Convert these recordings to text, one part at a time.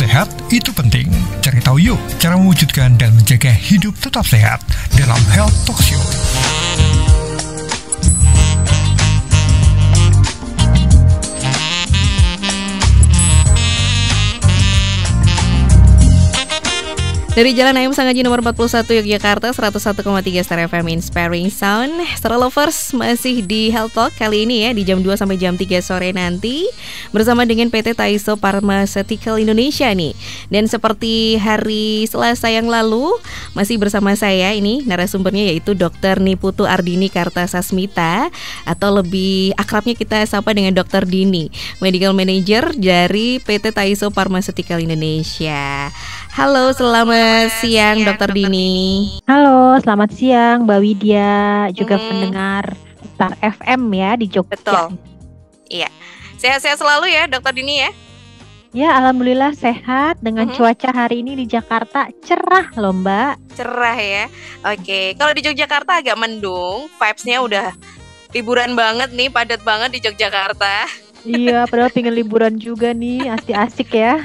sehat itu penting. Cari tahu yuk cara mewujudkan dan menjaga hidup tetap sehat dalam Health Talk Show. Dari Jalan Ayam Sangaji nomor 41 Yogyakarta, 101,3 Star FM Inspiring Sound. Star Lovers masih di Health Talk kali ini ya, di jam 2 sampai jam 3 sore nanti bersama dengan PT Taiso Pharmaceutical Indonesia nih. Dan seperti hari Selasa yang lalu masih bersama saya ini narasumbernya yaitu Dr. Niputu Ardini Kartasasmita, atau lebih akrabnya kita sapa dengan Dr. Dini, Medical Manager dari PT Taiso Pharmaceutical Indonesia. Halo, selamat siang Dr. Dini. Halo, selamat siang Mbak Widya, juga pendengar Star FM ya di Jogja. Betul. Iya. Sehat-sehat selalu ya Dr. Dini ya. Ya, alhamdulillah sehat dengan cuaca hari ini di Jakarta cerah loh Mbak. Cerah ya. Oke, kalau di Yogyakarta agak mendung, vibes-nya udah liburan banget nih, padat banget di Yogyakarta. Iya, padahal pengen liburan juga nih, asik-asik ya.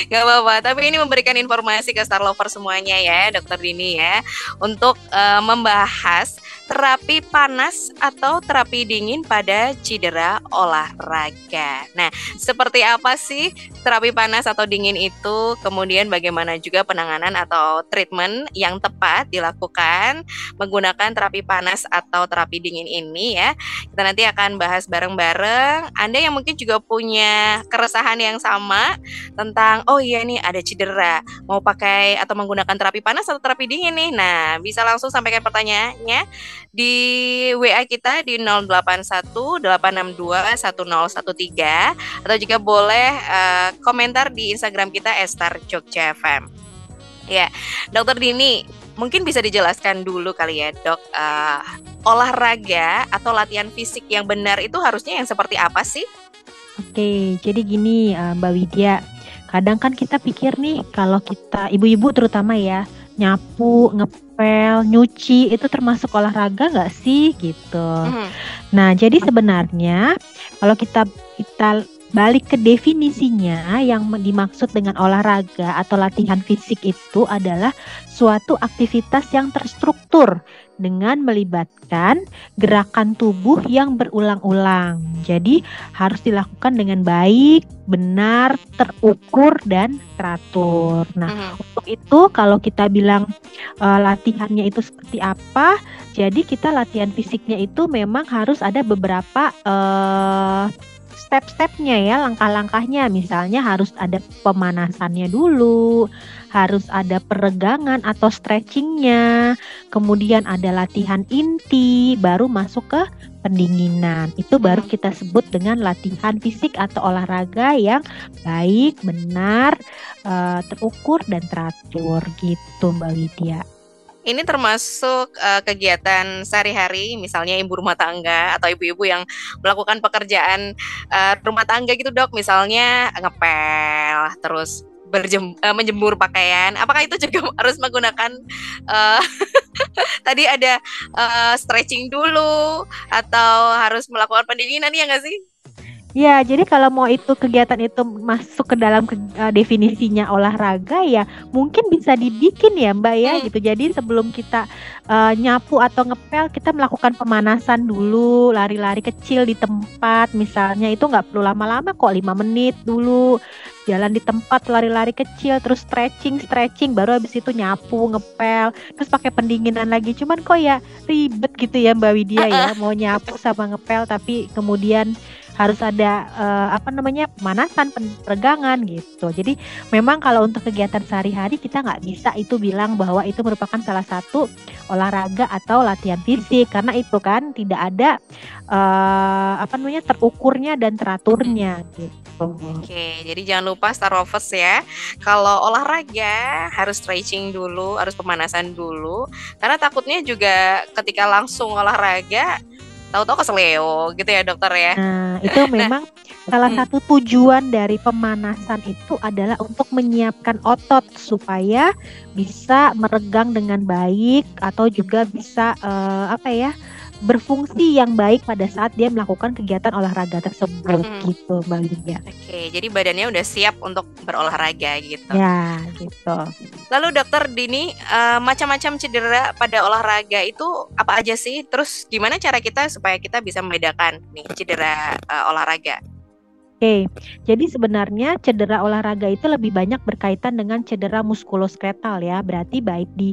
Gak apa-apa, tapi ini memberikan informasi ke Star Lover semuanya ya, Dr. Dini ya, untuk membahas terapi panas atau terapi dingin pada cedera olahraga. Nah, seperti apa sih terapi panas atau dingin itu? Kemudian bagaimana juga penanganan atau treatment yang tepat dilakukan menggunakan terapi panas atau terapi dingin ini ya. Kita nanti akan bahas bareng-bareng. Anda yang mungkin juga punya keresahan yang sama tentang, oh iya nih ada cedera, mau pakai atau menggunakan terapi panas atau terapi dingin nih. Nah, bisa langsung sampaikan pertanyaannya di WA kita di 0818621013, atau juga boleh komentar di Instagram kita @starjogja_fm. Ya, Dokter Dini, mungkin bisa dijelaskan dulu kali ya Dok, olahraga atau latihan fisik yang benar itu harusnya yang seperti apa sih? Oke, jadi gini Mbak Widya, kadang kan kita pikir nih kalau kita ibu-ibu terutama ya, nyapu, ngepel, nyuci itu termasuk olahraga nggak sih gitu. Nah, jadi sebenarnya kalau kita balik ke definisinya, yang dimaksud dengan olahraga atau latihan fisik itu adalah suatu aktivitas yang terstruktur dengan melibatkan gerakan tubuh yang berulang-ulang. Jadi harus dilakukan dengan baik, benar, terukur, dan teratur. Nah, untuk itu kalau kita bilang latihannya itu seperti apa, jadi kita latihan fisiknya itu memang harus ada beberapa step-stepnya ya, langkah-langkahnya. Misalnya harus ada pemanasannya dulu, harus ada peregangan atau stretchingnya, kemudian ada latihan inti, baru masuk ke pendinginan. Itu baru kita sebut dengan latihan fisik atau olahraga yang baik, benar, terukur, dan teratur gitu Mbak Widya. Ini termasuk kegiatan sehari-hari, misalnya ibu rumah tangga atau ibu-ibu yang melakukan pekerjaan rumah tangga gitu Dok, misalnya ngepel, terus menjemur pakaian. Apakah itu juga harus menggunakan tadi ada stretching dulu, atau harus melakukan pendinginan, ya nggak sih? Ya, jadi kalau mau itu kegiatan itu masuk ke dalam definisinya olahraga ya mungkin bisa dibikin ya Mbak ya gitu. Jadi sebelum kita nyapu atau ngepel, kita melakukan pemanasan dulu, lari-lari kecil di tempat misalnya, itu nggak perlu lama-lama kok, 5 menit dulu jalan di tempat, lari-lari kecil, terus stretching, baru habis itu nyapu, ngepel, terus pakai pendinginan lagi. Cuman kok ya ribet gitu ya Mbak Widya ya, mau nyapu sama ngepel tapi kemudian harus ada pemanasan, peregangan gitu. Jadi memang kalau untuk kegiatan sehari-hari kita nggak bisa itu bilang bahwa itu merupakan salah satu olahraga atau latihan fisik, karena itu kan tidak ada terukurnya dan teraturnya gitu. Oke, jadi jangan lupa Star Lovers ya, kalau olahraga harus stretching dulu, harus pemanasan dulu, karena takutnya juga ketika langsung olahraga tahu-tahu keseleo gitu ya dokter ya. Nah, itu memang salah satu tujuan dari pemanasan itu adalah untuk menyiapkan otot supaya bisa meregang dengan baik, atau juga bisa berfungsi yang baik pada saat dia melakukan kegiatan olahraga tersebut gitu Mbak Lydia. Oke, jadi badannya udah siap untuk berolahraga gitu. Ya, gitu. Lalu Dokter Dini, macam-macam cedera pada olahraga itu apa aja sih? Terus gimana cara kita supaya kita bisa membedakan nih cedera olahraga? Oke, jadi sebenarnya cedera olahraga itu lebih banyak berkaitan dengan cedera muskuloskeletal ya, berarti baik di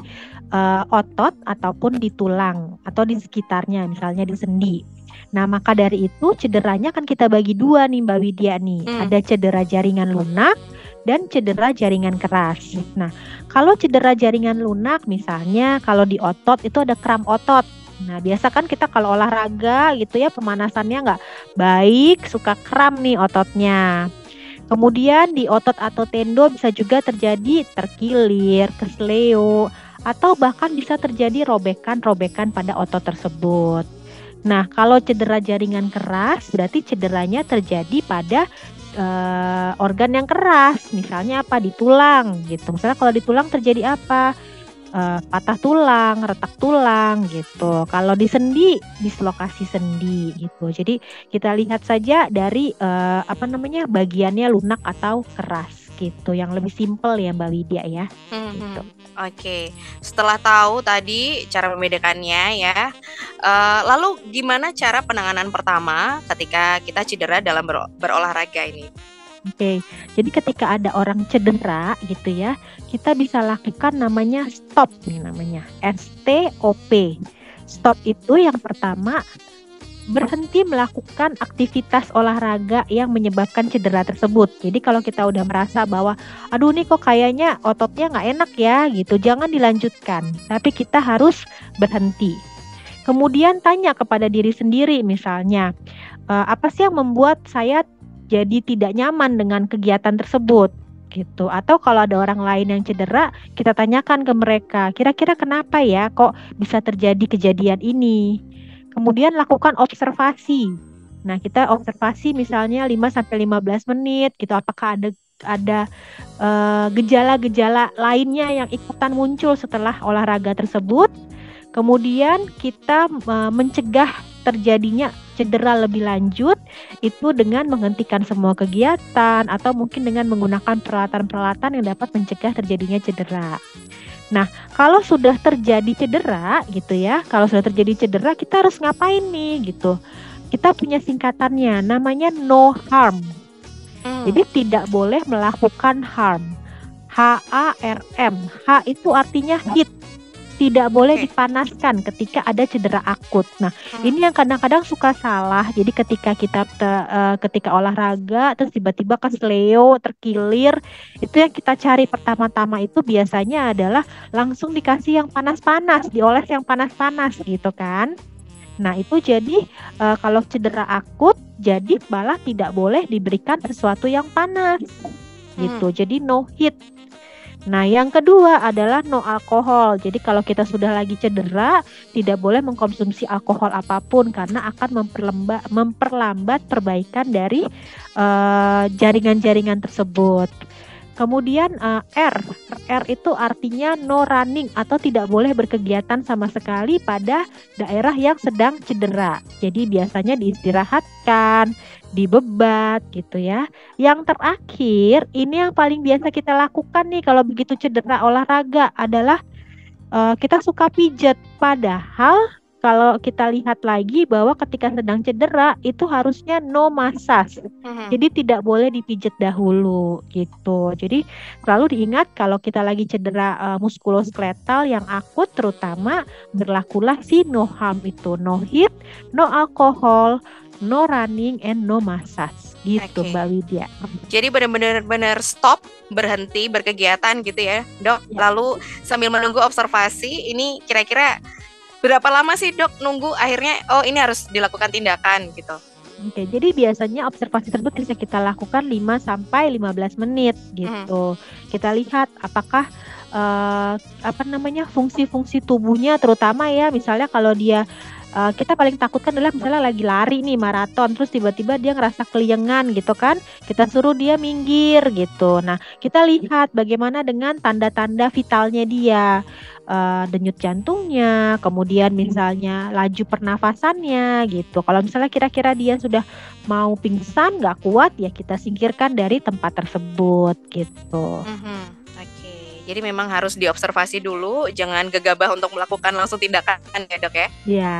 otot ataupun di tulang atau di sekitarnya, misalnya di sendi. Nah, maka dari itu cederanya kan kita bagi dua nih Mbak Widya nih, ada cedera jaringan lunak dan cedera jaringan keras. Nah, kalau cedera jaringan lunak misalnya kalau di otot itu ada kram otot. Nah, biasa kan kita kalau olahraga gitu ya pemanasannya nggak baik, suka kram nih ototnya. Kemudian di otot atau tendo bisa juga terjadi terkilir, kesleo, atau bahkan bisa terjadi robekan-robekan pada otot tersebut. Nah, kalau cedera jaringan keras berarti cederanya terjadi pada organ yang keras, misalnya apa di tulang gitu. Misalnya kalau di tulang terjadi apa? Patah tulang, retak tulang gitu. Kalau di sendi, dislokasi sendi gitu. Jadi kita lihat saja dari bagiannya lunak atau keras gitu. Yang lebih simpel ya Mbak Widya ya. Gitu. Oke, setelah tahu tadi cara membedakannya ya, lalu gimana cara penanganan pertama ketika kita cedera dalam berolahraga ini? Oke, jadi ketika ada orang cedera gitu ya, kita bisa lakukan namanya stop nih namanya STOP. Stop itu yang pertama berhenti melakukan aktivitas olahraga yang menyebabkan cedera tersebut. Jadi kalau kita udah merasa bahwa aduh nih kok kayaknya ototnya nggak enak ya gitu, jangan dilanjutkan, tapi kita harus berhenti. Kemudian tanya kepada diri sendiri misalnya, apa sih yang membuat saya jadi tidak nyaman dengan kegiatan tersebut gitu. Atau kalau ada orang lain yang cedera, kita tanyakan ke mereka, kira-kira kenapa ya kok bisa terjadi kejadian ini. Kemudian lakukan observasi. Nah, kita observasi misalnya 5-15 menit gitu, apakah ada gejala-gejala lainnya yang ikutan muncul setelah olahraga tersebut. Kemudian kita mencegah terjadinya cedera lebih lanjut itu dengan menghentikan semua kegiatan atau mungkin dengan menggunakan peralatan-peralatan yang dapat mencegah terjadinya cedera. Nah, kalau sudah terjadi cedera gitu ya, kalau sudah terjadi cedera kita harus ngapain nih gitu. Kita punya singkatannya namanya no harm. Jadi tidak boleh melakukan harm. HARM. H itu artinya hit. Tidak boleh dipanaskan ketika ada cedera akut. Nah, ini yang kadang-kadang suka salah. Jadi ketika ketika olahraga terus tiba-tiba kesleo, terkilir, itu yang kita cari pertama-tama itu biasanya adalah langsung dikasih yang panas-panas, dioles yang panas-panas gitu kan. Nah, itu jadi kalau cedera akut jadi malah tidak boleh diberikan sesuatu yang panas. Gitu. Jadi no heat. Nah, yang kedua adalah no alkohol. Jadi kalau kita sudah lagi cedera, tidak boleh mengkonsumsi alkohol apapun karena akan memperlambat perbaikan dari jaringan-jaringan tersebut. Kemudian R itu artinya no running atau tidak boleh berkegiatan sama sekali pada daerah yang sedang cedera. Jadi biasanya diistirahatkan, dibebat gitu ya. Yang terakhir, ini yang paling biasa kita lakukan nih kalau begitu cedera olahraga adalah kita suka pijet. Padahal kalau kita lihat lagi bahwa ketika sedang cedera itu harusnya no massage. Jadi tidak boleh dipijat dahulu gitu. Jadi selalu diingat kalau kita lagi cedera muskuloskeletal yang akut terutama berlakulah si no harm itu. No heat, no alcohol, no running, and no massage gitu Mbak Widya. Jadi benar-benar stop, berhenti berkegiatan gitu ya Dok. Lalu sambil menunggu observasi, ini kira-kira berapa lama sih Dok nunggu akhirnya ini harus dilakukan tindakan gitu? Oke, jadi biasanya observasi tersebut bisa kita lakukan 5-15 menit gitu. Kita lihat apakah fungsi-fungsi tubuhnya terutama ya misalnya kalau dia kita paling takutkan adalah misalnya lagi lari nih maraton, terus tiba-tiba dia ngerasa keliengan gitu kan, kita suruh dia minggir gitu. Nah, kita lihat bagaimana dengan tanda-tanda vitalnya dia, denyut jantungnya, kemudian misalnya laju pernafasannya gitu. Kalau misalnya kira-kira dia sudah mau pingsan, nggak kuat, ya kita singkirkan dari tempat tersebut gitu. Oke, jadi memang harus diobservasi dulu, jangan gegabah untuk melakukan langsung tindakan ya dok ya? Ya,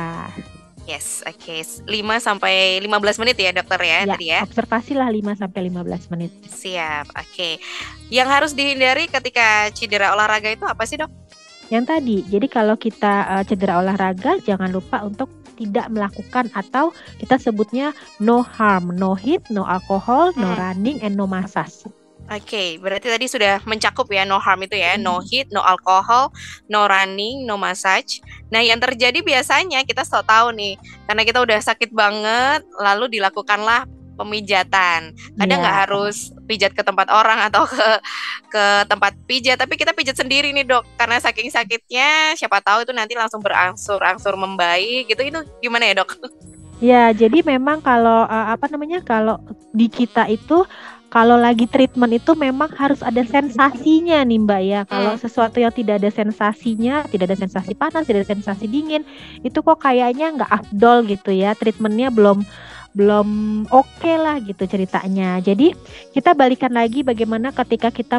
Yes, oke. 5 sampai 15 menit ya dokter ya, tadi ya? observasilah 5 sampai 15 menit. Siap, oke. Yang harus dihindari ketika cedera olahraga itu apa sih dok? Yang tadi, jadi kalau kita cedera olahraga, jangan lupa untuk tidak melakukan atau kita sebutnya no harm, no hit, no alcohol, no running, and no massage. Oke, berarti tadi sudah mencakup ya no harm itu ya, no hit, no alcohol, no running, no massage. Nah, yang terjadi biasanya kita tahu nih, karena kita udah sakit banget, lalu dilakukanlah pemijatan. Kadang nggak harus pijat ke tempat orang atau ke tempat pijat, tapi kita pijat sendiri nih dok, karena saking sakitnya, siapa tahu itu nanti langsung berangsur-angsur membaik gitu. Itu gimana ya dok? Ya, jadi memang kalau kalau di kita itu kalau lagi treatment itu memang harus ada sensasinya nih Mbak ya. Kalau sesuatu yang tidak ada sensasinya, tidak ada sensasi panas, tidak ada sensasi dingin, itu kok kayaknya nggak afdol gitu ya. Treatmentnya belum oke lah gitu ceritanya. Jadi kita balikan lagi bagaimana ketika kita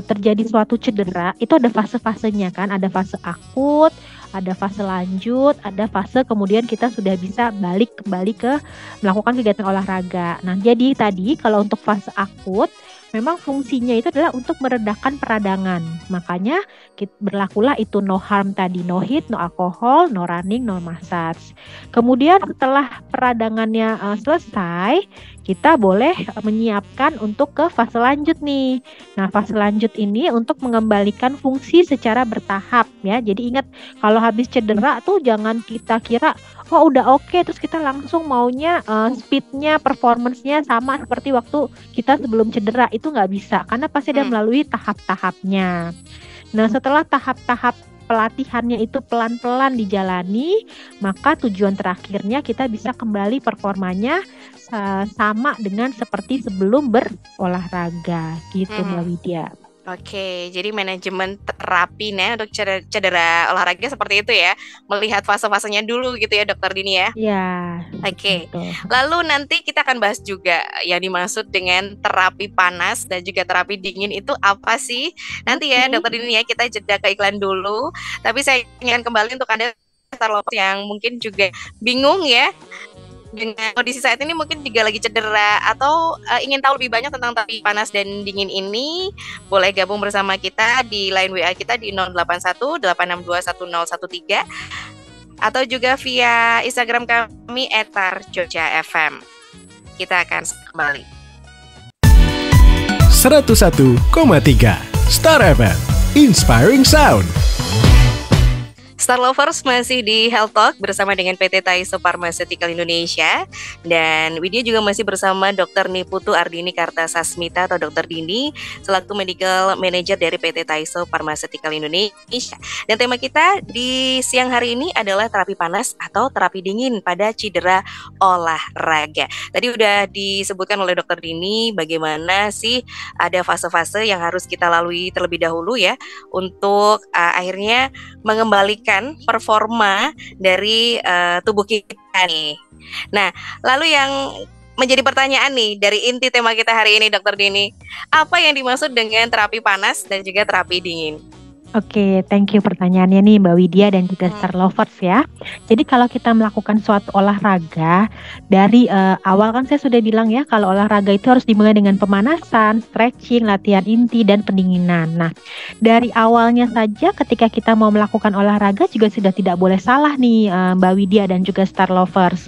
terjadi suatu cedera, itu ada fase-fasenya kan. Ada fase akut, ada fase lanjut, ada fase kemudian kita sudah bisa balik kembali ke melakukan kegiatan olahraga. Nah, jadi tadi kalau untuk fase akut memang fungsinya itu adalah untuk meredakan peradangan. Makanya berlakulah itu no harm tadi, no hit, no alcohol, no running, no massage. Kemudian setelah peradangannya selesai, kita boleh menyiapkan untuk ke fase lanjut nih. Nah, fase lanjut ini untuk mengembalikan fungsi secara bertahap ya. Jadi ingat, kalau habis cedera tuh jangan kita kira oh udah oke, terus kita langsung maunya speednya, performance-nya sama seperti waktu kita sebelum cedera. Itu nggak bisa, karena pasti ada melalui tahap-tahapnya. Nah, setelah tahap-tahap pelatihannya itu pelan-pelan dijalani, maka tujuan terakhirnya kita bisa kembali performanya sama dengan seperti sebelum berolahraga gitu Mbak Widya. Oke, jadi manajemen terapi nih untuk cedera olahraga seperti itu ya, melihat fase-fasenya dulu gitu ya dokter Dini ya. Iya. Oke. Lalu nanti kita akan bahas juga yang dimaksud dengan terapi panas dan juga terapi dingin itu apa sih? Nanti ya dokter Dini ya, kita jeda ke iklan dulu. Tapi saya ingin kembali untuk Anda yang mungkin juga bingung ya dengan kondisi saat ini, mungkin juga lagi cedera atau ingin tahu lebih banyak tentang terapi panas dan dingin ini, boleh gabung bersama kita di line WA kita di 081 862 1013 atau juga via Instagram kami @tarjogja_fm. Kita akan kembali. 101,3 Star FM, Inspiring Sound. Star Lovers masih di Health Talk bersama dengan PT Taiso Pharmaceutical Indonesia, dan Widya juga masih bersama Dr. Niputu Ardini Kartasasmita atau Dr. Dini selaku Medical Manager dari PT Taiso Pharmaceutical Indonesia. Dan tema kita di siang hari ini adalah terapi panas atau terapi dingin pada cedera olahraga. Tadi udah disebutkan oleh Dr. Dini bagaimana sih ada fase-fase yang harus kita lalui terlebih dahulu ya untuk akhirnya mengembalikan performa dari tubuh kita nih. Nah, lalu yang menjadi pertanyaan nih dari inti tema kita hari ini Dr. Dini, apa yang dimaksud dengan terapi panas dan juga terapi dingin? Oke, thank you pertanyaannya nih Mbak Widya dan juga Star Lovers ya. Jadi kalau kita melakukan suatu olahraga, dari awal kan saya sudah bilang ya, kalau olahraga itu harus dimulai dengan pemanasan, stretching, latihan inti, dan pendinginan. Nah, dari awalnya saja ketika kita mau melakukan olahraga juga sudah tidak boleh salah nih Mbak Widya dan juga Star Lovers.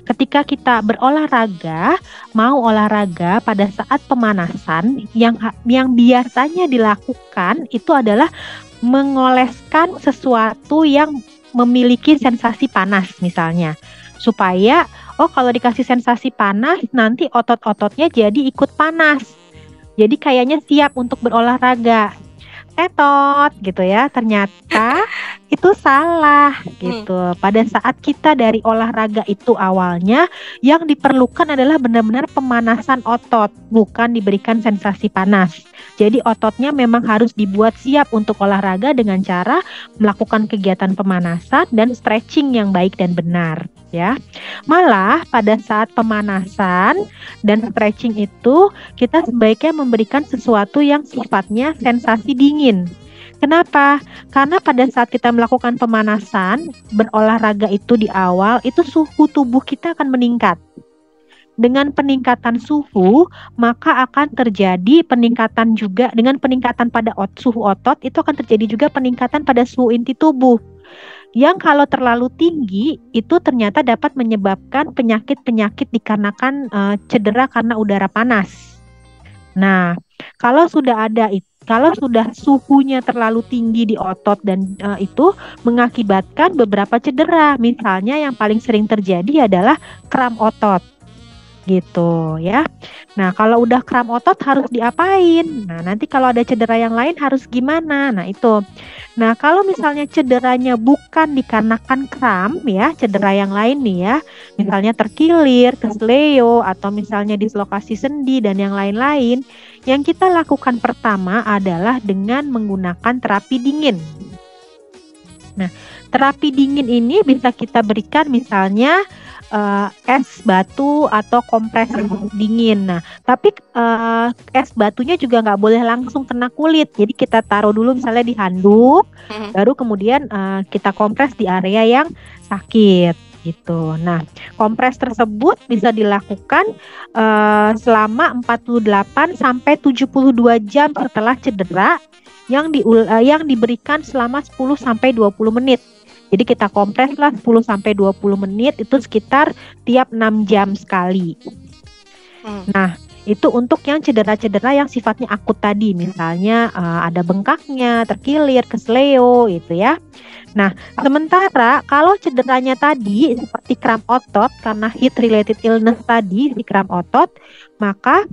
Ketika kita berolahraga, mau olahraga pada saat pemanasan, yang biasanya dilakukan itu adalah mengoleskan sesuatu yang memiliki sensasi panas misalnya, supaya kalau dikasih sensasi panas nanti otot-ototnya jadi ikut panas, jadi kayaknya siap untuk berolahraga. tetot gitu ya. Ternyata itu salah gitu. Pada saat kita dari olahraga itu awalnya yang diperlukan adalah benar-benar pemanasan otot, bukan diberikan sensasi panas. Jadi ototnya memang harus dibuat siap untuk olahraga dengan cara melakukan kegiatan pemanasan dan stretching yang baik dan benar ya. Malah pada saat pemanasan dan stretching itu kita sebaiknya memberikan sesuatu yang sifatnya sensasi dingin. Kenapa? Karena pada saat kita melakukan pemanasan, berolahraga itu di awal, itu suhu tubuh kita akan meningkat. Dengan peningkatan suhu, maka akan terjadi peningkatan juga, dengan peningkatan pada suhu otot, itu akan terjadi juga peningkatan pada suhu inti tubuh. Yang kalau terlalu tinggi, itu ternyata dapat menyebabkan penyakit-penyakit dikarenakan cedera karena udara panas. Nah, kalau sudah suhunya terlalu tinggi di otot dan itu mengakibatkan beberapa cedera. Misalnya yang paling sering terjadi adalah kram otot. Gitu ya. Nah, kalau udah kram otot harus diapain? Nah, nanti kalau ada cedera yang lain harus gimana? Nah, itu. Nah, kalau misalnya cederanya bukan dikarenakan kram ya, cedera yang lain nih ya. Misalnya terkilir, kesleo atau misalnya dislokasi sendi dan yang lain-lain, yang kita lakukan pertama adalah dengan menggunakan terapi dingin. Nah, terapi dingin ini bisa kita berikan misalnya es batu atau kompres dingin. Nah, tapi es batunya juga nggak boleh langsung kena kulit. Jadi kita taruh dulu misalnya di handuk, baru kemudian kita kompres di area yang sakit gitu. Nah, kompres tersebut bisa dilakukan selama 48 sampai 72 jam setelah cedera yang diberikan selama 10 sampai 20 menit. Jadi kita kompres lah 10 sampai 20 menit itu sekitar tiap 6 jam sekali. Nah, itu untuk yang cedera-cedera yang sifatnya akut tadi, misalnya ada bengkaknya, terkilir, kesleo gitu ya. Nah, sementara kalau cederanya tadi seperti kram otot karena heat related illness tadi di kram otot, maka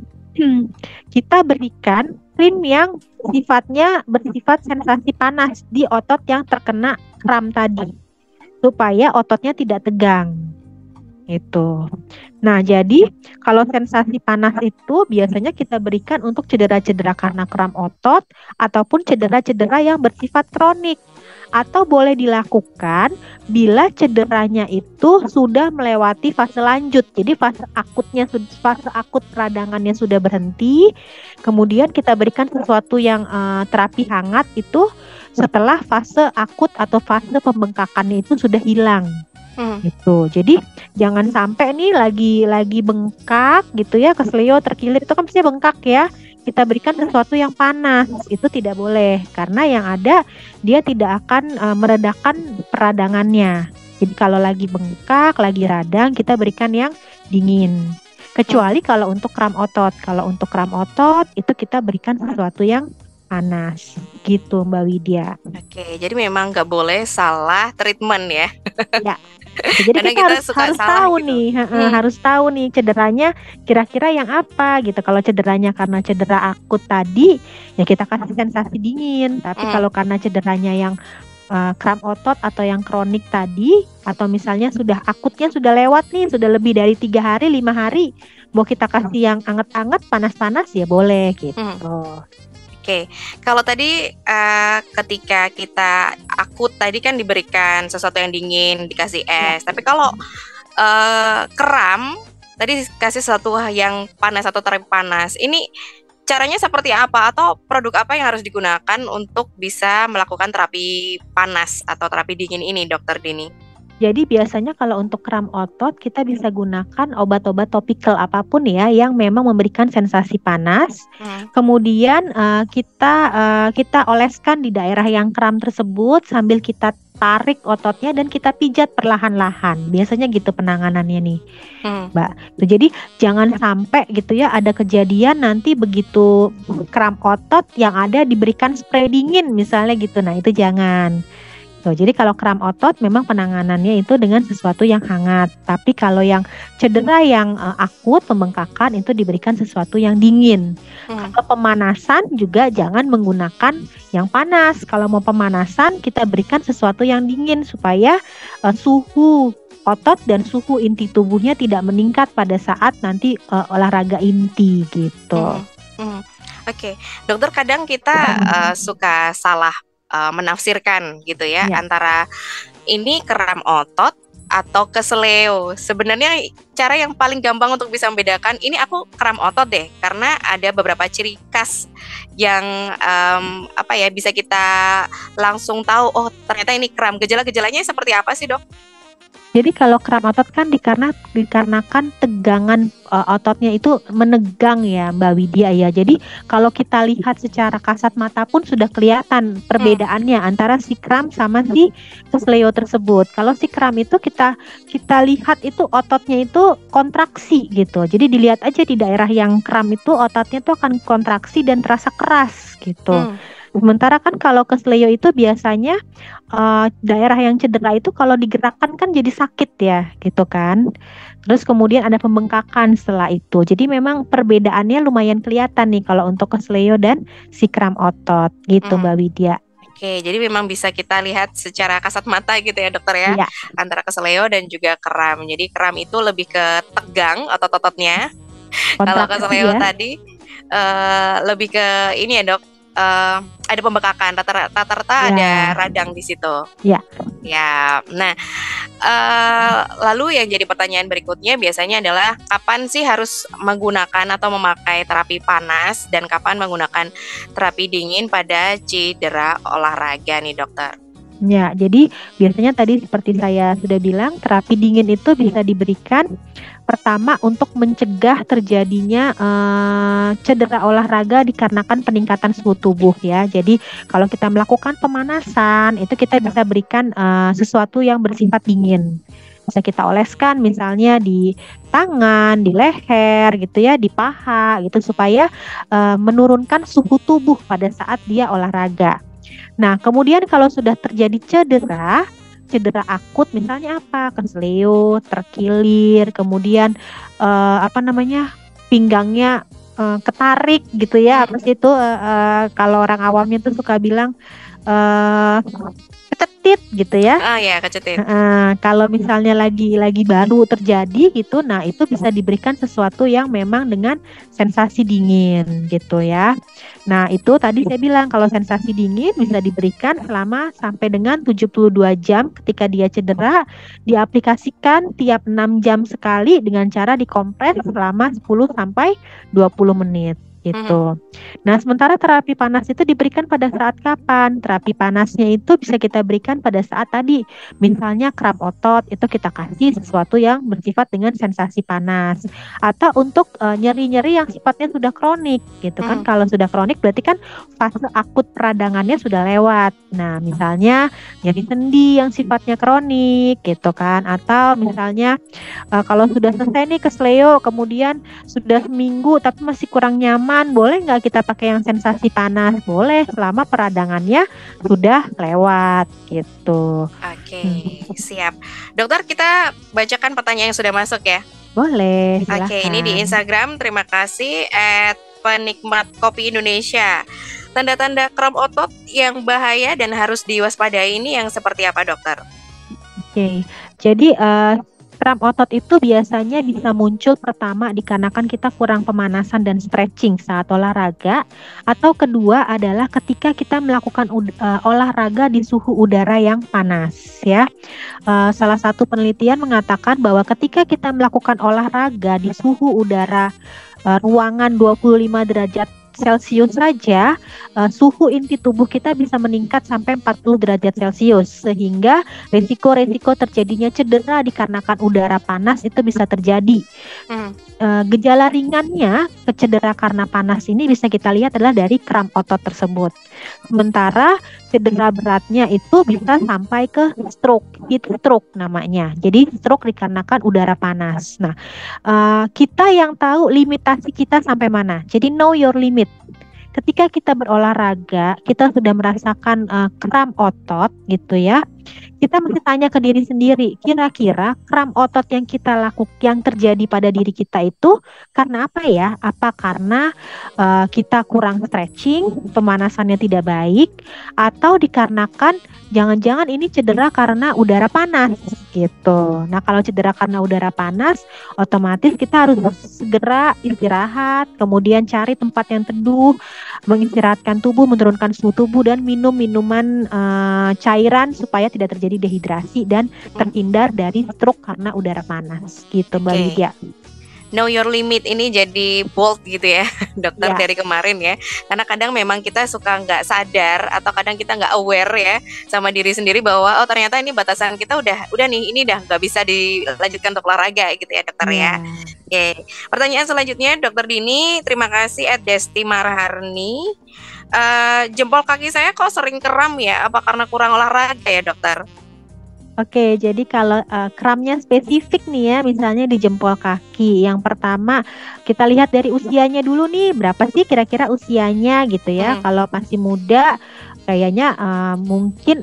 kita berikan krim yang sifatnya bersifat sensasi panas di otot yang terkena kram tadi supaya ototnya tidak tegang itu. Nah, jadi kalau sensasi panas itu biasanya kita berikan untuk cedera-cedera karena kram otot ataupun cedera-cedera yang bersifat kronik, atau boleh dilakukan bila cederanya itu sudah melewati fase lanjut. Jadi fase akut peradangannya sudah berhenti, kemudian kita berikan sesuatu yang terapi hangat itu setelah fase akut atau fase pembengkakannya itu sudah hilang. Gitu. Jadi jangan sampai nih lagi bengkak gitu ya, kesleo, terkilir itu kan pasti bengkak ya. Kita berikan sesuatu yang panas, itu tidak boleh karena yang ada dia tidak akan meredakan peradangannya. Jadi kalau lagi bengkak, lagi radang, kita berikan yang dingin. Kecuali kalau untuk kram otot. Kalau untuk kram otot itu kita berikan sesuatu yang panas gitu, Mbak Widya. Oke, jadi memang nggak boleh salah treatment ya. Ya. Jadi kita harus tahu gitu. Nih, harus tahu nih cederanya kira-kira yang apa gitu. Kalau cederanya karena cedera akut tadi, ya kita kasih sensasi dingin. Tapi kalau karena cederanya yang kram otot atau yang kronik tadi, atau misalnya sudah akutnya sudah lewat nih, sudah lebih dari 3 hari, 5 hari, mau kita kasih yang anget-anget, panas-panas ya boleh gitu. Oke, kalau tadi ketika kita akut tadi kan diberikan sesuatu yang dingin, dikasih es. Tapi kalau kram tadi dikasih sesuatu yang panas atau terapi panas. Ini caranya seperti apa atau produk apa yang harus digunakan untuk bisa melakukan terapi panas atau terapi dingin ini, Dokter Dini? Jadi biasanya kalau untuk kram otot kita bisa gunakan obat-obat topikal apapun ya yang memang memberikan sensasi panas. Kemudian kita oleskan di daerah yang kram tersebut sambil kita tarik ototnya dan kita pijat perlahan-lahan. Biasanya gitu penanganannya nih, Mbak. Jadi jangan sampai gitu ya ada kejadian nanti begitu kram otot yang ada diberikan spray dingin misalnya gitu. Nah, itu jangan. Tuh, jadi kalau kram otot memang penanganannya itu dengan sesuatu yang hangat. Tapi kalau yang cedera yang akut, pembengkakan itu diberikan sesuatu yang dingin. Kalau pemanasan juga jangan menggunakan yang panas. Kalau mau pemanasan kita berikan sesuatu yang dingin supaya suhu otot dan suhu inti tubuhnya tidak meningkat pada saat nanti olahraga inti gitu. Oke, dokter, kadang kita suka salah menafsirkan gitu ya, antara ini kram otot atau keseleo. Sebenarnya cara yang paling gampang untuk bisa membedakan ini aku kram otot deh, karena ada beberapa ciri khas yang bisa kita langsung tahu, oh ternyata ini kram. Gejala-gejalanya seperti apa sih, Dok? Jadi kalau kram otot kan dikarenakan tegangan ototnya itu menegang ya Mbak Widya ya. Jadi kalau kita lihat secara kasat mata pun sudah kelihatan perbedaannya antara si kram sama si kesleo tersebut. Kalau si kram itu kita lihat itu ototnya itu kontraksi gitu. Jadi dilihat aja di daerah yang kram itu ototnya itu akan kontraksi dan terasa keras gitu. Sementara kan kalau kesleo itu biasanya daerah yang cedera itu kalau digerakkan kan jadi sakit ya gitu kan. Terus kemudian ada pembengkakan setelah itu. Jadi memang perbedaannya lumayan kelihatan nih kalau untuk kesleo dan si kram otot gitu Mbak Widya. Oke, jadi memang bisa kita lihat secara kasat mata gitu ya dokter ya, antara kesleo dan juga kram. Jadi kram itu lebih ke tegang otot-ototnya. Kalau kesleo tadi lebih ke ini ya dok, ada pembekakan, rata-rata ada radang di situ. Ya, nah lalu yang jadi pertanyaan berikutnya biasanya adalah kapan sih harus menggunakan atau memakai terapi panas dan kapan menggunakan terapi dingin pada cedera olahraga nih dokter? Ya, jadi biasanya tadi seperti saya sudah bilang, terapi dingin itu bisa diberikan pertama untuk mencegah terjadinya cedera olahraga dikarenakan peningkatan suhu tubuh ya. Jadi kalau kita melakukan pemanasan itu kita bisa berikan sesuatu yang bersifat dingin. Bisa kita oleskan misalnya di tangan, di leher gitu ya, di paha gitu supaya menurunkan suhu tubuh pada saat dia olahraga. Nah, kemudian kalau sudah terjadi cedera akut misalnya apa? Kesleo, terkilir, kemudian pinggangnya ketarik gitu ya. Terus itu kalau orang awamnya tuh suka bilang kecetit gitu ya. Kecetit. Kalau misalnya lagi baru terjadi gitu, nah itu bisa diberikan sesuatu yang memang dengan sensasi dingin gitu ya. Nah itu tadi saya bilang kalau sensasi dingin bisa diberikan selama sampai dengan 72 jam ketika dia cedera, diaplikasikan tiap 6 jam sekali dengan cara dikompres selama 10 sampai 20 menit. Gitu. Nah, sementara terapi panas itu diberikan pada saat kapan? Terapi panasnya itu bisa kita berikan pada saat tadi, misalnya kram otot itu kita kasih sesuatu yang bersifat dengan sensasi panas, atau untuk nyeri-nyeri yang sifatnya sudah kronik, gitu kan? Kalau sudah kronik berarti kan fase akut peradangannya sudah lewat. Nah, misalnya nyeri sendi yang sifatnya kronik, gitu kan? Atau misalnya kalau sudah selesai nih kesleo, kemudian sudah seminggu tapi masih kurang nyaman, boleh nggak kita pakai yang sensasi panas? Boleh, selama peradangannya sudah lewat gitu. Oke, siap. Dokter, kita bacakan pertanyaan yang sudah masuk ya? Boleh, silakan. Oke, ini di Instagram, terima kasih @penikmat kopi Indonesia. Tanda-tanda kram otot yang bahaya dan harus diwaspadai ini yang seperti apa dokter? Oke, jadi kram otot itu biasanya bisa muncul pertama dikarenakan kita kurang pemanasan dan stretching saat olahraga, atau kedua adalah ketika kita melakukan olahraga di suhu udara yang panas ya. Salah satu penelitian mengatakan bahwa ketika kita melakukan olahraga di suhu udara ruangan 25 derajat Celcius saja, suhu inti tubuh kita bisa meningkat sampai 40 derajat Celcius, sehingga resiko terjadinya cedera dikarenakan udara panas itu bisa terjadi. Gejala ringannya cedera karena panas ini bisa kita lihat adalah dari kram otot tersebut. Sementara cedera beratnya itu bisa sampai ke stroke, heat stroke namanya. Jadi stroke dikarenakan udara panas. Nah, kita yang tahu limitasi kita sampai mana. Jadi know your limit. ketika kita berolahraga, kita sudah merasakan kram otot gitu ya. Kita mesti tanya ke diri sendiri, kira-kira kram otot yang kita lakukan, yang terjadi pada diri kita itu karena apa ya? Apa karena kita kurang stretching, pemanasannya tidak baik, atau dikarenakan jangan-jangan ini cedera karena udara panas gitu. Nah, kalau cedera karena udara panas, otomatis kita harus segera istirahat, kemudian cari tempat yang teduh, mengistirahatkan tubuh, menurunkan suhu tubuh, dan minum minuman cairan supaya tidak terjadi dehidrasi dan terhindar dari stroke karena udara panas gitu, Mbak Oke. Lydia. Know your limit ini jadi bold gitu ya, dokter, Ya. dari kemarin ya. Karena kadang memang kita suka nggak sadar atau kadang kita nggak aware ya sama diri sendiri bahwa oh ternyata ini batasan kita udah nih, ini udah nggak bisa dilanjutkan untuk olahraga gitu ya, dokter ya. Oke. Pertanyaan selanjutnya, Dokter Dini, terima kasih Desti Marharni. Jempol kaki saya kok sering kram ya? Apa karena kurang olahraga ya, dokter? Oke, jadi kalau kramnya spesifik nih ya, misalnya di jempol kaki. Yang pertama, kita lihat dari usianya dulu nih, berapa sih kira-kira usianya gitu ya. Kalau masih muda, kayaknya mungkin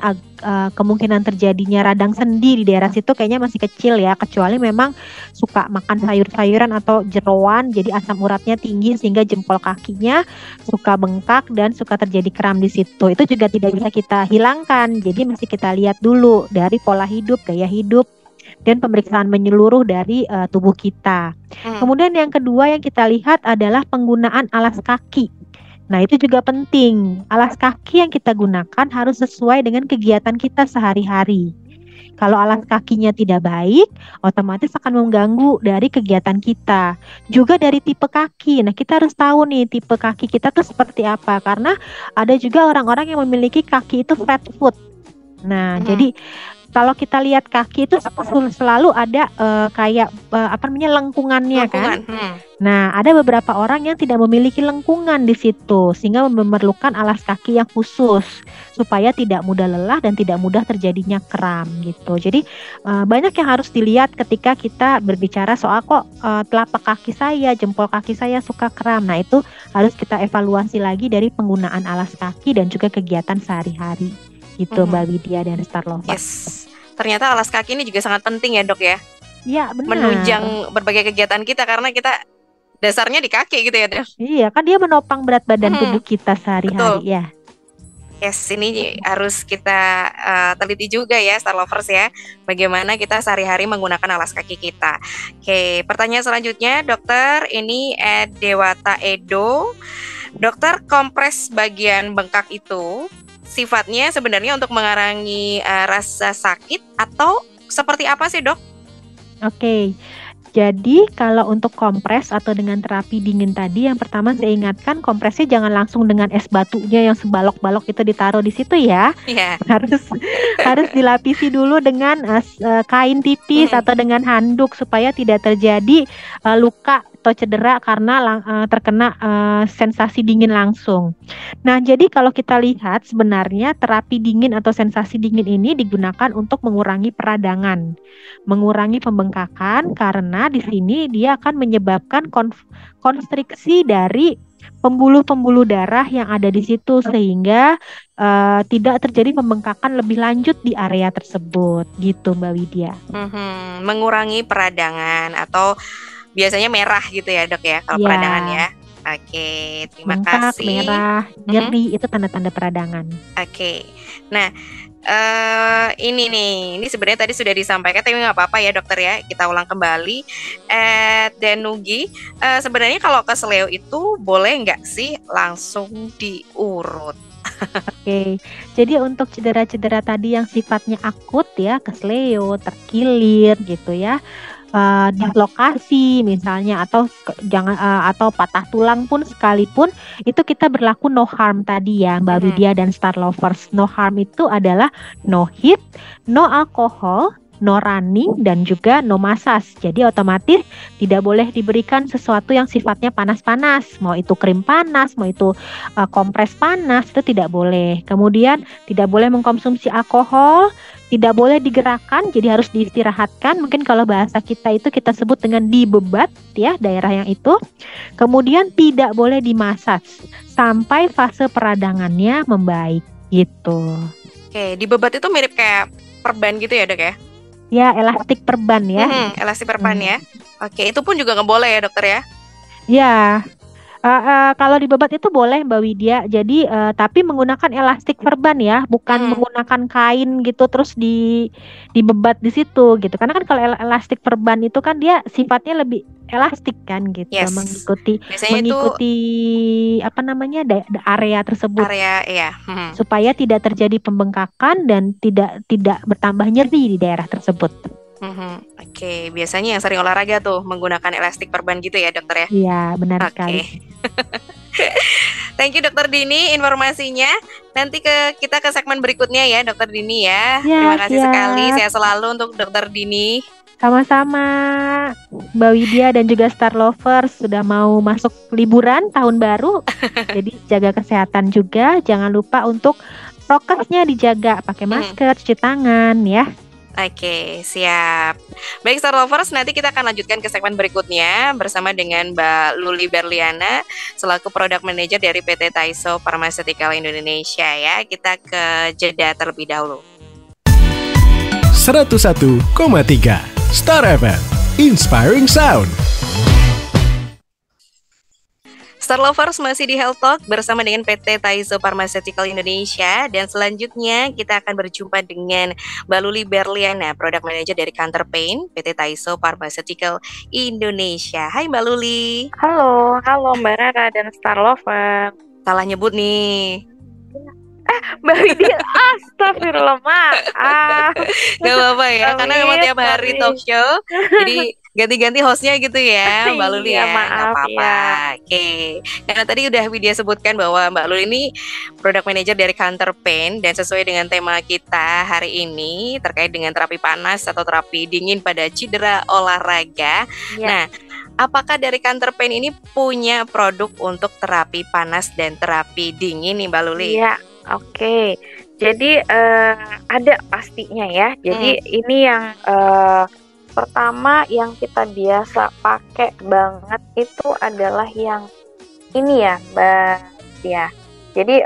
kemungkinan terjadinya radang sendi di daerah situ kayaknya masih kecil ya, kecuali memang suka makan sayur-sayuran atau jeroan, jadi asam uratnya tinggi sehingga jempol kakinya suka bengkak dan suka terjadi kram di situ. Itu juga tidak bisa kita hilangkan, jadi mesti kita lihat dulu dari pola hidup, gaya hidup, dan pemeriksaan menyeluruh dari tubuh kita. Kemudian yang kedua yang kita lihat adalah penggunaan alas kaki. Nah, itu juga penting. Alas kaki yang kita gunakan harus sesuai dengan kegiatan kita sehari-hari. Kalau alas kakinya tidak baik, otomatis akan mengganggu dari kegiatan kita. Juga dari tipe kaki. Nah, kita harus tahu nih tipe kaki kita tuh seperti apa. Karena ada juga orang-orang yang memiliki kaki itu flat foot. Nah, jadi kalau kita lihat kaki itu selalu ada kayak lengkungannya kan. Nah, ada beberapa orang yang tidak memiliki lengkungan di situ sehingga memerlukan alas kaki yang khusus supaya tidak mudah lelah dan tidak mudah terjadinya kram gitu. Jadi banyak yang harus dilihat ketika kita berbicara soal telapak kaki saya, jempol kaki saya suka kram. Nah, itu harus kita evaluasi lagi dari penggunaan alas kaki dan juga kegiatan sehari-hari. Gitu, Mbak Widya dan Star Lovers. Yes, ternyata alas kaki ini juga sangat penting ya, Dok ya. Iya, benar. Menunjang berbagai kegiatan kita karena kita dasarnya di kaki gitu ya, Dok. Iya, kan dia menopang berat badan tubuh kita sehari-hari ya. Yes, ini harus kita teliti juga ya, Star Lovers ya, bagaimana kita sehari-hari menggunakan alas kaki kita. Oke, pertanyaan selanjutnya, dokter, ini Dewata Edo. Dokter, kompres bagian bengkak itu sifatnya sebenarnya untuk mengurangi rasa sakit atau seperti apa sih, Dok? Oke. Jadi kalau untuk kompres atau dengan terapi dingin tadi, yang pertama saya ingatkan kompresnya jangan langsung dengan es batunya yang sebalok-balok itu ditaruh di situ ya. Iya. Harus dilapisi dulu dengan kain tipis atau dengan handuk supaya tidak terjadi luka atau cedera karena terkena sensasi dingin langsung. Nah, jadi kalau kita lihat sebenarnya terapi dingin atau sensasi dingin ini digunakan untuk mengurangi peradangan, mengurangi pembengkakan, karena di sini dia akan menyebabkan konstriksi dari pembuluh-pembuluh darah yang ada di situ sehingga tidak terjadi pembengkakan lebih lanjut di area tersebut, gitu Mbak Widya. Mengurangi peradangan atau biasanya merah gitu ya, Dok ya, kalau peradangan ya. Oke, terima kasih. Merah, nyeri itu tanda-tanda peradangan. Oke. Nah, ini sebenarnya tadi sudah disampaikan, tapi nggak apa-apa ya, dokter ya. Kita ulang kembali. Denugi, sebenarnya kalau kesleo itu boleh nggak sih langsung diurut? Oke, jadi untuk cedera-cedera tadi yang sifatnya akut ya, kesleo, terkilir gitu ya, dislokasi misalnya atau atau patah tulang pun sekalipun, itu kita berlaku no harm tadi ya Mbak Widya dan Star Lovers. No harm itu adalah no heat, no alcohol, no running, dan juga no massage. Jadi otomatis tidak boleh diberikan sesuatu yang sifatnya panas-panas. Mau itu krim panas, mau itu kompres panas, itu tidak boleh. Kemudian tidak boleh mengkonsumsi alkohol, tidak boleh digerakkan, jadi harus diistirahatkan. Mungkin kalau bahasa kita itu kita sebut dengan dibebat ya, daerah yang itu. Kemudian tidak boleh dimasaj sampai fase peradangannya membaik gitu. Oke, dibebat itu mirip kayak perban gitu ya, Dok ya? Ya, elastik perban ya. Elastik perban ya. Oke, itu pun juga nggak boleh ya, Dokter ya? Ya, kalau dibebat itu boleh Mbak Widya. Jadi tapi menggunakan elastik perban ya, bukan menggunakan kain gitu terus dibebat di situ gitu. Karena kan kalau elastik perban itu kan dia sifatnya lebih elastik kan gitu, Yes. mengikuti Biasanya itu apa namanya area tersebut area ya. supaya tidak terjadi pembengkakan dan tidak bertambah nyeri di daerah tersebut. Oke, biasanya yang sering olahraga tuh menggunakan elastik perban gitu ya, Dokter ya? Iya, benar sekali. Thank you Dokter Dini informasinya. Nanti kita ke segmen berikutnya ya, Dokter Dini ya. Ya, Terima kasih siap. sekali. Sehat selalu untuk Dokter Dini. Sama-sama Mbak Widya dan juga Star Lovers, sudah mau masuk liburan tahun baru. Jadi jaga kesehatan juga. Jangan lupa untuk prokesnya dijaga, pakai masker, cuci tangan ya. Oke, siap. Baik Star Lovers, nanti kita akan lanjutkan ke segmen berikutnya bersama dengan Mbak Luli Berliana selaku Product Manager dari PT Taiso Pharmaceutical Indonesia ya. Kita ke jeda terlebih dahulu. 101,3 Star FM Inspiring Sound. Star Lovers masih di Health Talk bersama dengan PT Taiso Pharmaceutical Indonesia. Dan selanjutnya kita akan berjumpa dengan Mbak Luli Berliana, Product Manager dari Counter Pain PT Taiso Pharmaceutical Indonesia. Hai Mbak Luli. Halo Mbak Rara dan Star Lover. Salah nyebut nih. Mbak Widya, astagfirullah maaf. Gak apa-apa ya, karena memang tiap hari talk show, jadi ganti-ganti hostnya gitu ya, Mbak Luli ya. Maaf, gak apa-apa. Oke. Karena tadi udah Widya sebutkan bahwa Mbak Luli ini Product Manager dari Counter Pain, dan sesuai dengan tema kita hari ini terkait dengan terapi panas atau terapi dingin pada cedera olahraga. Ya. Nah, apakah dari Counter Pain ini punya produk untuk terapi panas dan terapi dingin nih Mbak Luli? Iya, oke. Jadi ada pastinya ya. Jadi ini yang pertama yang kita biasa pakai banget itu adalah yang ini ya, Mbak ya. Jadi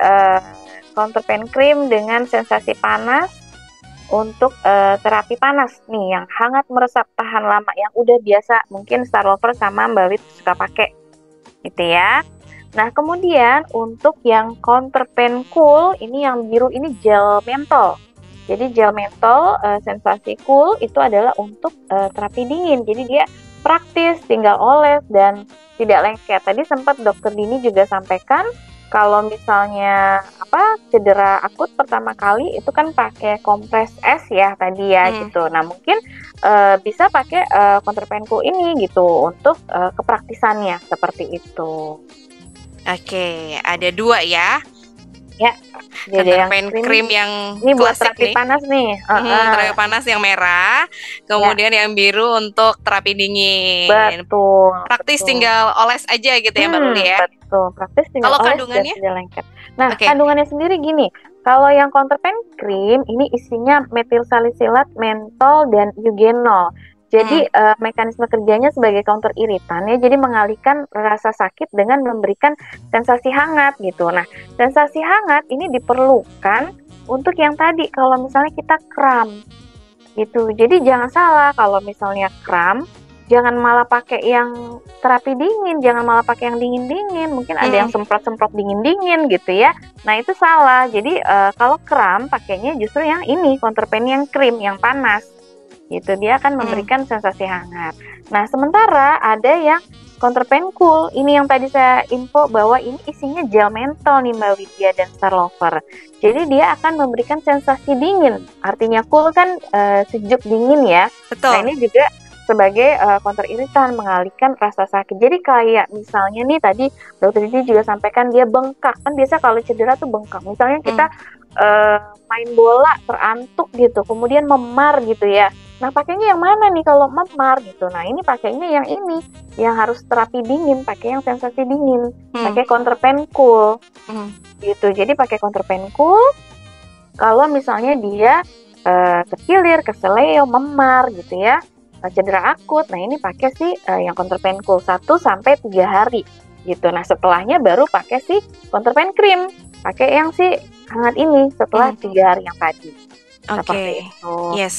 Counter Pain Cream dengan sensasi panas untuk terapi panas nih yang hangat meresap tahan lama, yang udah biasa mungkin Star Lover sama Mbak Wit suka pakai gitu ya. Nah kemudian untuk yang Counter Pain Cool ini yang biru ini gel mentol. Jadi gel mentol sensasi cool itu adalah untuk terapi dingin. Jadi dia praktis, tinggal oles dan tidak lengket. Tadi sempat Dokter Dini juga sampaikan kalau misalnya cedera akut pertama kali itu kan pakai kompres es ya tadi ya gitu. Nah mungkin bisa pakai Counter Pain Cool ini gitu untuk kepraktisannya seperti itu. Oke, ada dua ya. Ya, Counter Pain Cream yang ini buat klasik terapi nih. panas nih. Terapi panas yang merah, kemudian yang biru untuk terapi dingin. Betul. Praktis betul. tinggal oles aja gitu ya Mbak Luli ya. Betul, praktis tinggal Kalau oles kandungannya? dan tidak lengket. Nah, Oke. kandungannya sendiri gini. Kalau yang Counter Pain Cream ini isinya metil salisilat, mentol dan eugenol. Jadi mekanisme kerjanya sebagai counter iritan ya, jadi mengalihkan rasa sakit dengan memberikan sensasi hangat gitu. Nah, sensasi hangat ini diperlukan untuk yang tadi kalau misalnya kita kram gitu. Jadi jangan salah kalau misalnya kram, jangan malah pakai yang terapi dingin, jangan malah pakai yang dingin-dingin. Mungkin ada yang semprot-semprot dingin-dingin gitu ya. Nah, itu salah. Jadi kalau kram pakainya justru yang ini, Counter Pain yang krim, yang panas. Gitu, dia akan memberikan sensasi hangat. Nah, sementara ada yang Counter Pain Cool. Ini yang tadi saya info bahwa ini isinya gel mentol nih Mbak Widya dan Star Lover. Jadi dia akan memberikan sensasi dingin. Artinya cool kan sejuk dingin ya. Betul. Nah, ini juga sebagai counter iritan, mengalihkan rasa sakit. Jadi kayak misalnya nih tadi Dokter Didi juga sampaikan dia bengkak. Kan biasa kalau cedera tuh bengkak. Misalnya kita main bola terantuk gitu, kemudian memar gitu ya. Nah, pakainya yang mana nih kalau memar gitu? Nah, ini pakainya yang ini, yang harus terapi dingin, pakai yang sensasi dingin, pakai Counter Pain Cool, gitu. Jadi pakai Counter Pain Cool. Kalau misalnya dia kekilir, keseleo, memar gitu ya, cedera akut. Nah ini pakai sih yang counterpain cool 1 sampai 3 hari gitu. Nah setelahnya baru pakai si counterpain cream, pakai yang si hangat ini setelah 3 hari yang tadi. Seperti itu. Yes.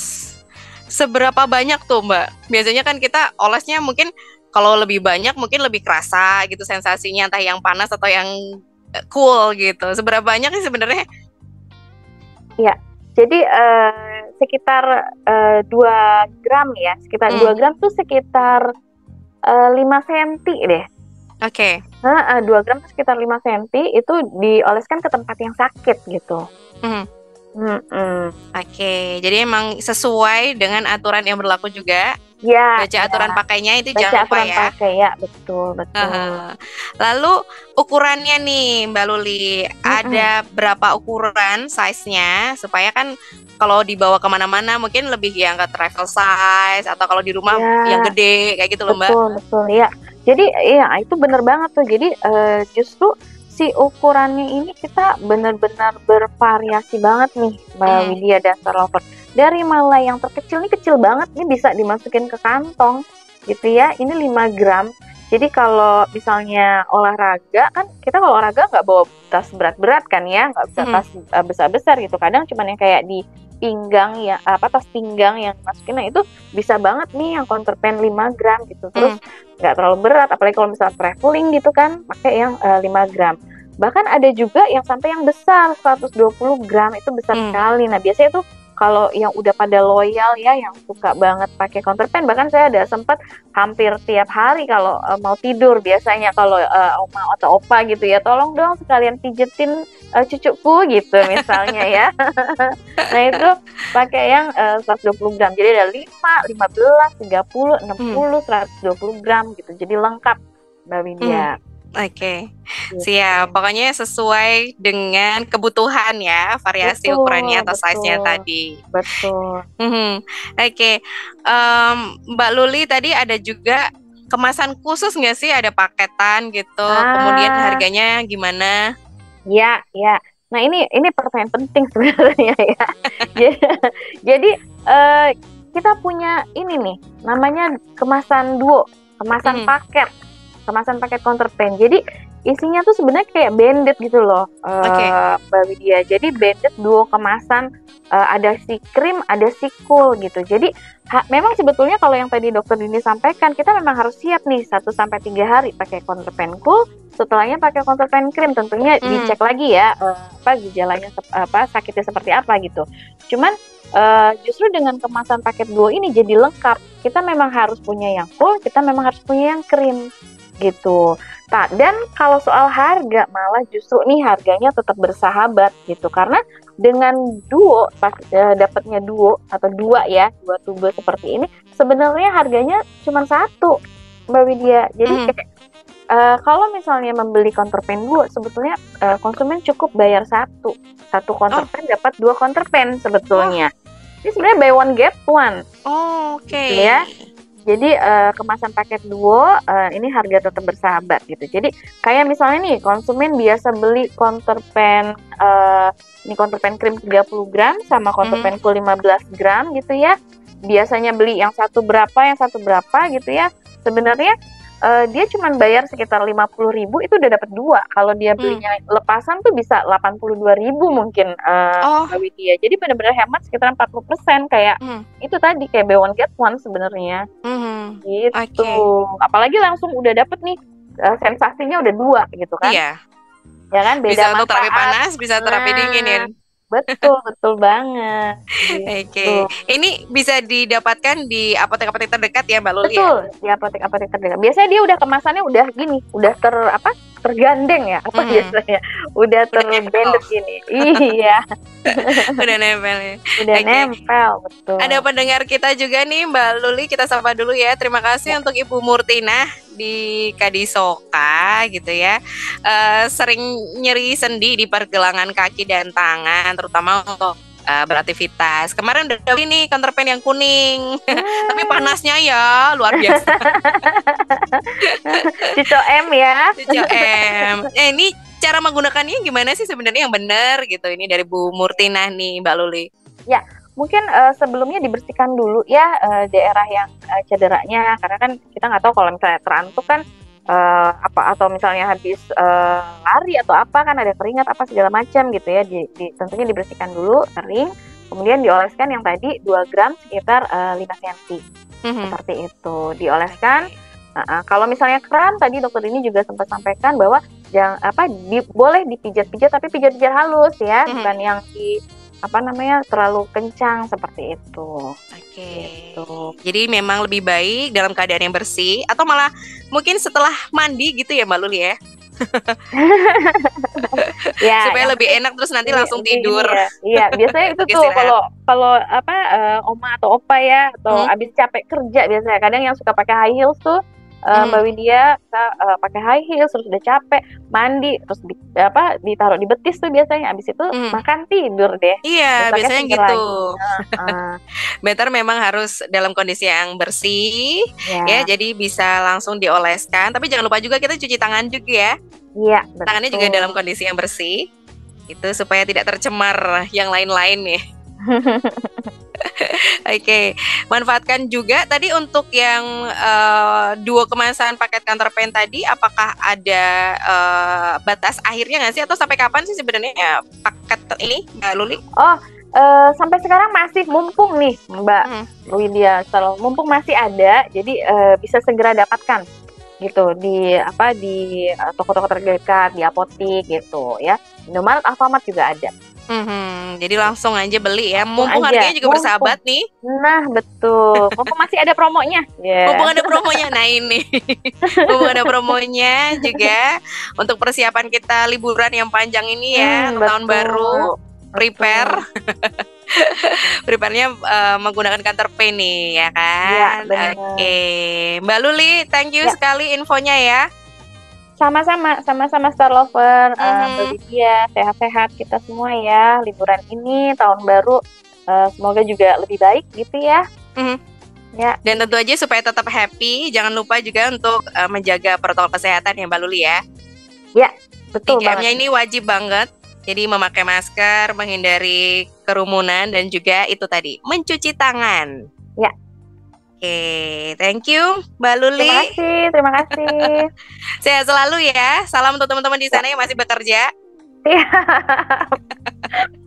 Seberapa banyak tuh Mbak? Biasanya kan kita olesnya mungkin kalau lebih banyak mungkin lebih kerasa gitu sensasinya, entah yang panas atau yang cool gitu. Seberapa banyak sih sebenarnya? Ya, jadi sekitar 2 gram ya, sekitar 2 gram tuh sekitar 5 cm deh. Oke. 2 gram tuh sekitar 5 cm, itu dioleskan ke tempat yang sakit gitu. Oke, jadi emang sesuai dengan aturan yang berlaku juga. Ya. Baca aturan pakainya itu baca jangan lupa aturan ya. pakai ya, betul. Lalu ukurannya nih Mbak Luli, ada berapa ukuran size-nya supaya kan kalau dibawa kemana-mana mungkin lebih yang ke travel size atau kalau di rumah yang gede kayak gitu loh Mbak. Betul ya. Jadi ya itu bener banget tuh. Jadi justru si ukurannya ini kita benar-benar bervariasi banget nih Mbak Widya dan Star Lover. Dari mulai yang terkecil nih, kecil banget nih, bisa dimasukin ke kantong gitu ya. Ini 5 gram. Jadi kalau misalnya olahraga kan, kita kalau olahraga nggak bawa tas berat-berat kan ya, nggak bisa tas besar-besar gitu. Kadang cuman yang kayak di pinggang ya, tas pinggang yang masukin, nah itu bisa banget nih yang counterpane 5 gram gitu. Terus nggak terlalu berat, apalagi kalau misalnya traveling gitu kan, pakai yang 5 gram. Bahkan ada juga yang sampai yang besar 120 gram, itu besar sekali. Nah biasanya tuh kalau yang udah pada loyal ya, yang suka banget pakai counterpane, bahkan saya ada sempat hampir tiap hari kalau mau tidur, biasanya kalau oma atau opa gitu ya, tolong dong sekalian pijetin cucuku gitu misalnya ya. Nah itu pakai yang 120 gram, jadi ada 5, 15, 30, 60, 120 gram gitu, jadi lengkap Mbak Widya. Oke, siap. Pokoknya sesuai dengan kebutuhan ya, variasi ukurannya atau size-nya tadi. Betul. Oke, Mbak Luli tadi ada juga kemasan khusus nggak sih? Ada paketan gitu, kemudian harganya gimana? Ya. Nah ini pertanyaan penting sebenarnya ya. Jadi kita punya ini nih, namanya kemasan duo, kemasan paket counterpane. Jadi isinya tuh sebenarnya kayak banded gitu loh, Mbak Widya. Jadi banded duo kemasan, ada si cream, ada si cool gitu. Jadi memang sebetulnya kalau yang tadi Dokter Dini sampaikan, kita memang harus siap nih 1 sampai 3 hari pakai counterpane cool, setelahnya pakai counterpane cream. Tentunya dicek lagi ya, gejalanya sakitnya seperti apa gitu. Cuman justru dengan kemasan paket duo ini jadi lengkap. Kita memang harus punya yang cool, kita memang harus punya yang cream gitu. Nah, dan kalau soal harga, malah justru nih harganya tetap bersahabat gitu, karena dengan duo dapatnya duo atau 2 tube seperti ini, sebenarnya harganya cuma 1 Mbak Widya. Jadi kalau misalnya membeli counterpane duo, sebetulnya konsumen cukup bayar 1 counterpane dapat 2 counterpane sebetulnya. Ini sebenarnya buy one get one. Oke. Gitu ya. Jadi kemasan paket duo ini harga tetap bersahabat gitu. Jadi kayak misalnya nih, konsumen biasa beli counterpane cream 30 gram sama counterpane cool 15 gram gitu ya. Biasanya beli yang satu berapa gitu ya. Sebenarnya dia cuma bayar sekitar 50.000, itu udah dapat 2. Kalau dia belinya lepasan tuh bisa 82.000 mungkin Mbak Widya. Jadi benar-benar hemat sekitar 40%, kayak itu tadi, kayak buy one get one sebenarnya. Gitu. Apalagi langsung udah dapet nih sensasinya udah 2 gitu kan. Iya. Ya kan, beda bisa manfaat. Bisa terapi panas, bisa terapi dingin ya. Betul banget. Oke. Ini bisa didapatkan di apotek-apotek terdekat ya Mbak Luli? Betul, di apotek-apotek terdekat. Biasanya dia udah kemasannya udah gini, udah tergandeng ya, biasanya. Udah terbanded gini. Iya. Udah nempel ya. Udah nempel, betul. Ada pendengar kita juga nih Mbak Luli, kita sapa dulu ya. Terima kasih untuk Ibu Murtina di Kadisoka gitu ya. Sering nyeri sendi di pergelangan kaki dan tangan, terutama untuk beraktivitas. Kemarin udah beli nih counterpane yang kuning, tapi panasnya ya luar biasa. Cico M ya. Cico M. Ini cara menggunakannya gimana sih sebenarnya yang benar gitu? Ini dari Bu Murtina nih Mbak Luli. Ya, mungkin sebelumnya dibersihkan dulu ya daerah yang cederanya, karena kan kita nggak tahu kalau misalnya terantuk kan atau misalnya habis lari atau apa kan ada keringat apa segala macam gitu ya, tentunya dibersihkan dulu kering, kemudian dioleskan yang tadi 2 gram sekitar 5 cm seperti itu dioleskan. Kalau misalnya kram tadi dokter ini juga sempat sampaikan bahwa boleh dipijat-pijat tapi pijat-pijat halus ya, bukan yang terlalu kencang seperti itu. Oke. Gitu. Jadi memang lebih baik dalam keadaan yang bersih atau malah mungkin setelah mandi gitu ya Mbak Luli ya. Ya, supaya lebih enak terus nanti langsung tidur. Iya, biasanya itu tuh kalau oma atau opa ya atau abis capek kerja biasanya kadang yang suka pakai high heels tuh Mbak Widya pakai high heels terus udah capek mandi terus ditaruh di betis tuh biasanya abis itu makan tidur deh. Iya, biasanya gitu. Better memang harus dalam kondisi yang bersih ya, jadi bisa langsung dioleskan. Tapi jangan lupa juga kita cuci tangan juga ya. Iya, betul. Tangannya juga dalam kondisi yang bersih. Itu supaya tidak tercemar yang lain-lain nih. Oke, manfaatkan juga tadi untuk yang 2 kemasan paket Counter Pain tadi, apakah ada batas akhirnya nggak sih atau sampai kapan sih sebenarnya paket ini Mbak Luli? Sampai sekarang masih mumpung nih Mbak Widya, mumpung masih ada, jadi bisa segera dapatkan gitu di toko-toko terdekat, di apotik gitu ya. Indomaret, Alfamart juga ada. Jadi langsung aja beli ya, mumpung harganya juga bersahabat nih. Nah betul, mumpung masih ada promonya. Mumpung ada promonya, nah ini mumpung ada promonya juga untuk persiapan kita liburan yang panjang ini ya, tahun baru. Prepare Prepare-nya menggunakan Counter Pain nih ya kan. Iya, Oke, Mbak Luli, thank you sekali infonya ya. Sama-sama Star Lover, Mbak Widya, sehat-sehat kita semua ya. Liburan ini tahun baru semoga juga lebih baik gitu ya. Ya. Dan tentu aja supaya tetap happy, jangan lupa juga untuk menjaga protokol kesehatan ya Mbak Luli ya. Ya, betul 3M-nya ini wajib banget. Jadi memakai masker, menghindari kerumunan dan juga itu tadi mencuci tangan. Ya. Oke, thank you Mbak Luli. Terima kasih. Sehat selalu ya. Salam untuk teman-teman di sana yang masih bekerja. Iya.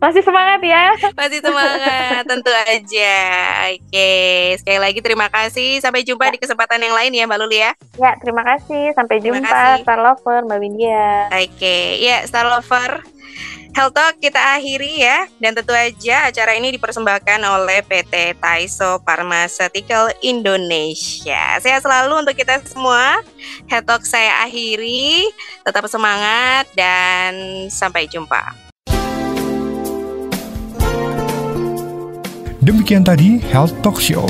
Masih semangat ya. Masih semangat, tentu aja. Oke, sekali lagi terima kasih. Sampai jumpa di kesempatan yang lain ya Mbak Luli ya. Ya, terima kasih. Sampai jumpa Star Lover, Mbak Widya. Oke, ya Star Lover, Health Talk kita akhiri ya. Dan tentu aja acara ini dipersembahkan oleh PT Taiso Pharmaceutical Indonesia. Sehat selalu untuk kita semua. Health Talk saya akhiri. Tetap semangat dan sampai jumpa. Demikian tadi Health Talk Show.